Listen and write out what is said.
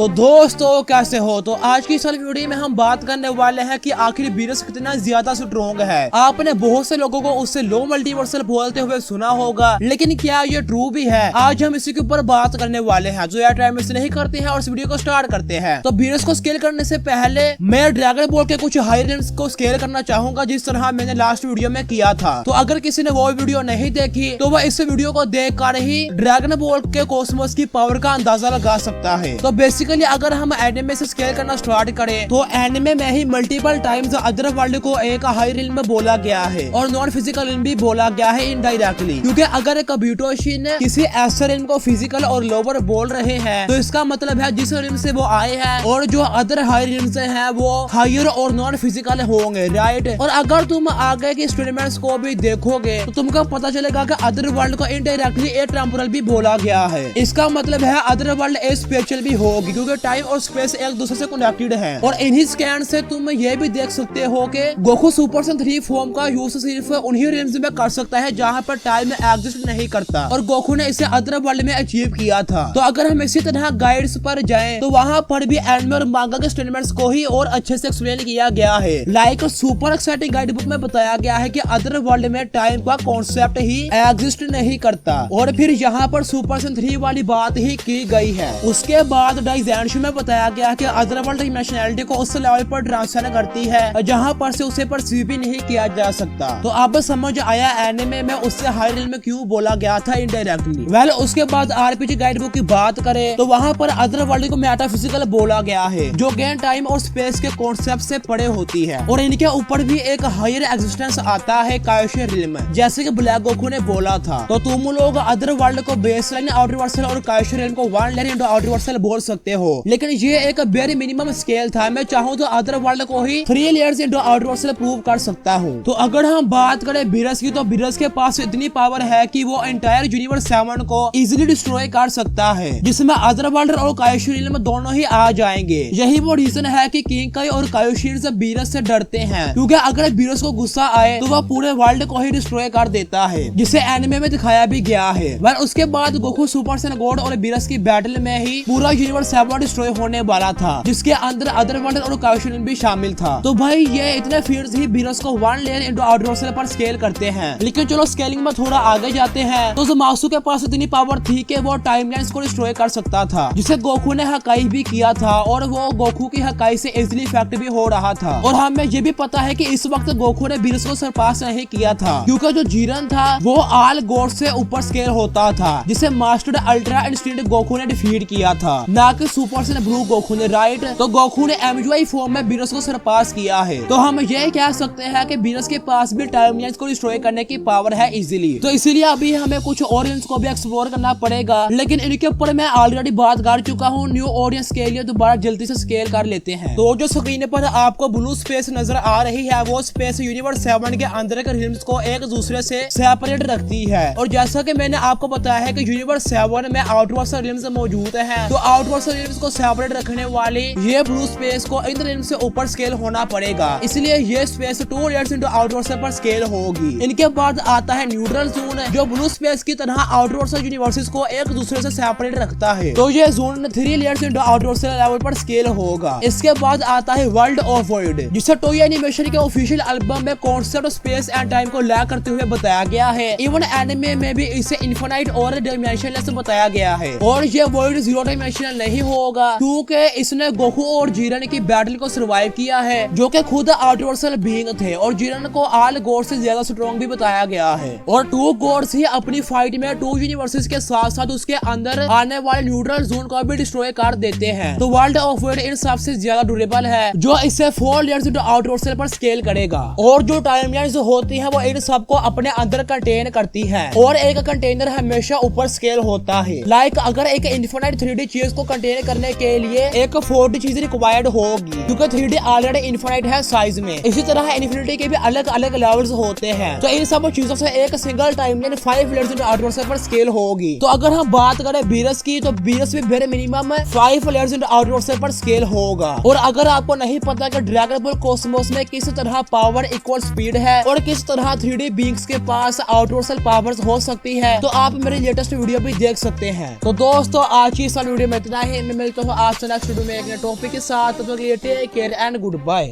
तो दोस्तों कैसे हो। तो आज की इस वीडियो में हम बात करने वाले हैं कि आखिर वीरस कितना ज्यादा स्ट्रॉन्ग है। आपने बहुत से लोगों को उससे लो मल्टीवर्सल बोलते हुए सुना होगा, लेकिन क्या ये ट्रू भी है? आज हम इसी के ऊपर बात करने वाले हैं। जो यार टाइम से नहीं करते हैं और इस वीडियो को स्टार्ट करते हैं। तो वीरस को स्केल करने से पहले मैं ड्रैगन बॉल के कुछ हाई रेंज को स्केल करना चाहूंगा, जिस तरह मैंने लास्ट वीडियो में किया था। तो अगर किसी ने वो वीडियो नहीं देखी तो वह इस वीडियो को देख कर ही ड्रैगन बॉल के कॉस्मोस की पावर का अंदाजा लगा सकता है। तो बेसिकली अगर हम एनिमे से स्केल करना स्टार्ट करें तो एनिमे में ही मल्टीपल टाइम्स अदर वर्ल्ड को एक हाई रिल्म में बोला गया है और नॉन फिजिकल रिल्म भी बोला गया है इनडायरेक्टली। क्योंकि अगर कब्यूटोशिन किसी ऐसे रिल्म को फिजिकल और लोअर बोल रहे हैं तो इसका मतलब है जिस रिल्म से वो आए हैं और जो अदर हाई रिल्म से हैं वो हायर और नॉन फिजिकल होंगे, राइट। और अगर तुम आगे की स्टेटमेंट्स को भी देखोगे तो तुमको पता चलेगा कि अदर वर्ल्ड को इनडायरेक्टली ए टेम्पोरल भी बोला गया है। इसका मतलब है अदर वर्ल्ड ए स्पेशल भी होगी, क्योंकि टाइम और स्पेस एक दूसरे से कनेक्टेड है। और इन्हीं स्कैन से तुम ये भी देख सकते हो कि गोकू सुपर सन 3 फॉर्म का यूज सिर्फ उन्हीं रिल्म्स में कर सकता है जहाँ पर टाइम एग्जिस्ट नहीं करता, और गोकू ने इसे अदर वर्ल्ड में अचीव किया था। तो अगर हम इसी तरह गाइड्स पर जाएं तो वहाँ पर भी एनिमे और मांगा के स्टेटमेंट्स को ही और अच्छे से एक्सप्लेन किया गया है। Like super exciting guide book में बताया गया है कि अदर वर्ल्ड में टाइम का कॉन्सेप्ट ही एग्जिस्ट नहीं करता, और फिर यहाँ पर सुपर सन 3 वाली बात ही की गई है। उसके बाद डाइजेंशन में बताया गया कि अदर वर्ल्ड इमोशनैलिटी को उस लेवल पर ट्रांसफर करती है जहाँ पर से उसे परसीव भी नहीं किया जा सकता। तो अब समझ आया एनिमे में उससे हाई रिल्म में क्यों बोला गया था इनडायरेक्टली। वेल उसके बाद आरपीजी गाइड बुक की बात करें तो वहाँ पर अदर वर्ल्ड को मेटाफिजिकल बोला गया है, जो गेन टाइम और स्पेस के कॉन्सेप्ट से पड़े होती है, और इनके ऊपर भी एक हायर एग्जिस्टेंस आता है कायोशी रिल्म, जैसे कि ब्लैक गोकू ने बोला था। तो तुम लोग अदर वर्ल्ड को बेसलाइन आउटवर्सल और कायोशी रिल्म को वन लेयर इनटू आउटवर्सल बोल सकते हो, लेकिन ये एक वेरी मिनिमम स्केल था। मैं चाहूँ तो अदर वर्ल्ड को ही 3 लेयर्स इनटू आउटवर्सल प्रूव कर सकता हूँ। तो अगर हम बात करें बीरस की, तो बीरस के पास इतनी पावर है कि वो एंटायर यूनिवर्स 7 को इजीली डिस्ट्रॉय कर सकता है, जिसमें अदर वर्ल्ड और कायोशी रिल्म दोनों ही आ जाएंगे। यही वो रीजन है कि किंग काई और कायोशी से बीरस से डरते हैं, क्योंकि अगर बीरस को गुस्सा आए तो वह पूरे वर्ल्ड को ही डिस्ट्रॉय कर देता है, जिसे एनिमे में दिखाया भी गया है। वह उसके बाद गोकू सुपर सन गॉड और बीरस की बैटल में ही पूरा यूनिवर्स 7 डिस्ट्रॉय होने वाला था, जिसके अंदर अदर वर्ल्ड और कायोशी रिल्म भी शामिल था। तो भाई ये इतने फील्ड्स ही बीरस को 1 लेयर इनटू आउटवर्सल पर स्केल करते हैं। लेकिन चलो स्केलिंग में थोड़ा आगे जाते हैं तो ज़मासु के पास इतनी पावर थी कि वो टाइमलाइंस को डिस्ट्रॉय कर सकता था, जिसे गोकू ने हकाई भी किया था, और वो गोकू की हकाई से इजीली इफेक्ट भी हो रहा था। और हमें ये भी पता है कि इस वक्त गोकू ने बीरस को सरपास नहीं किया था, क्योंकि जो जीरन था वो ऑल गॉड से ऊपर स्केल होता था, जिसे मास्टर्ड अल्ट्रा इंस्टिंक्ट गोकू ने डिफीट किया था, ना कि सुपर सन ब्लू गोकू ने, राइट। तो गोकू ने एमजीआई फॉर्म में बीरस को सरपास किया है। तो हम ये कह सकते हैं कि बीरस के पास भी टाइमलाइंस को डिस्ट्रॉय करने की पावर है इजीली। तो इसीलिए अभी हमें कुछ ऑडियंस को भी एक्सप्लोर करना पड़ेगा, लेकिन इनके ऊपर मैं ऑलरेडी बात कर चुका हूँ। न्यू ऑडियंस के लिए दोबारा जल्दी से स्केल कर लेते हैं। तो जो स्क्रीन पर आपको ब्लू स्पेस नजर आ रही है वो स्पेस यूनिवर्स 7 के अंदर के रिल्म्स को एक दूसरे से सेपरेट रखती है। और जैसा कि मैंने आपको बताया है कि यूनिवर्स 7 में आउटवर्सल रिल्म्स मौजूद हैं, तो आउटवर्सल रिल्म्स को सेपरेट रखने वाली ये ब्लू स्पेस को इन रिल्म्स से ऊपर स्केल होना पड़ेगा, इसलिए ये स्पेस 2 लेयर्स इनटू आउटवर्सल पर स्केल होगी। इनके बाद आता है न्यूट्रल जोन, जो ब्लू स्पेस की तरह आउटवर्सल यूनिवर्सेस को एक दूसरे से सेपरेट रखता है। तो ये जोन 3 लेयर्स इनटू आउटवर्सल लेवल पर स्केल होगा। इसके बाद आता है वर्ल्ड ऑफ वॉइड, जिसे टोई एनिमेशन के ऑफिशियल एल्बम में कॉन्सेप्ट स्पेस एंड टाइम को ला करते हुए बताया गया है। इवन एनिमे में भी इसे इनफिनाइट और डायमेंशनलेस बताया गया है। और ये वॉइड 0 डायमेंशनल नहीं होगा, क्योंकि इसने गोकू और जीरन की बैटल को सर्वाइव किया है, जो कि खुद आउटवर्सल बीइंग थे, और जीरन को ऑल गॉड से ज्यादा स्ट्रॉन्ग भी बताया गया है। और 2 गॉड्स ही अपनी फाइट में 2 यूनिवर्सेस के साथ साथ उसके अंदर आने वाले न्यूट्रल जोन को भी डिस्ट्रॉय कर देते हैं। तो वर्ल्ड ऑफ वॉइड इन सबसे ज्यादा ड्यूरेबल है, जो इसे 4 लेयर्स इनटू आउटवर्सल पर स्केल करेगा। और जो टाइमलाइंस होती है वो इन सबको अपने अंदर कंटेन करती है, और एक कंटेनर हमेशा ऊपर स्केल होता है। लाइक अगर एक इनफिनाइट 3D चीज को कंटेन करने के लिए एक 4D चीज रिक्वायर्ड होगी, क्योंकि 3D ऑलरेडी इनफिनाइट है साइज में। इसी तरह इन्फिनिटी के भी अलग अलग लेवल्स होते हैं। तो इन सब चीजों से एक सिंगल टाइमलाइन 5 लेयर्स इनटू आउटवर्सल पर स्केल होगी। तो अगर हम बात करें बीरस की, तो बीरस भी वेरी मिनिमम 5 लेयर्स इनटू आउटवर्सल पर स्केल होगा। और अगर आपको नहीं पता कि ड्रैगन बॉल कॉस्मोस में किस तरह पावर इक्वल स्पीड है और किस तरह 3D बीइंग्स के पास आउटवर्सल पावर्स हो सकती है, तो आप मेरी लेटेस्ट वीडियो भी देख सकते हैं। तो दोस्तों आज की इस वीडियो में इतना ही। मिलता हूँ आपसे नेक्स्ट वीडियो में एक नए टॉपिक के साथ। तो take care and good bye.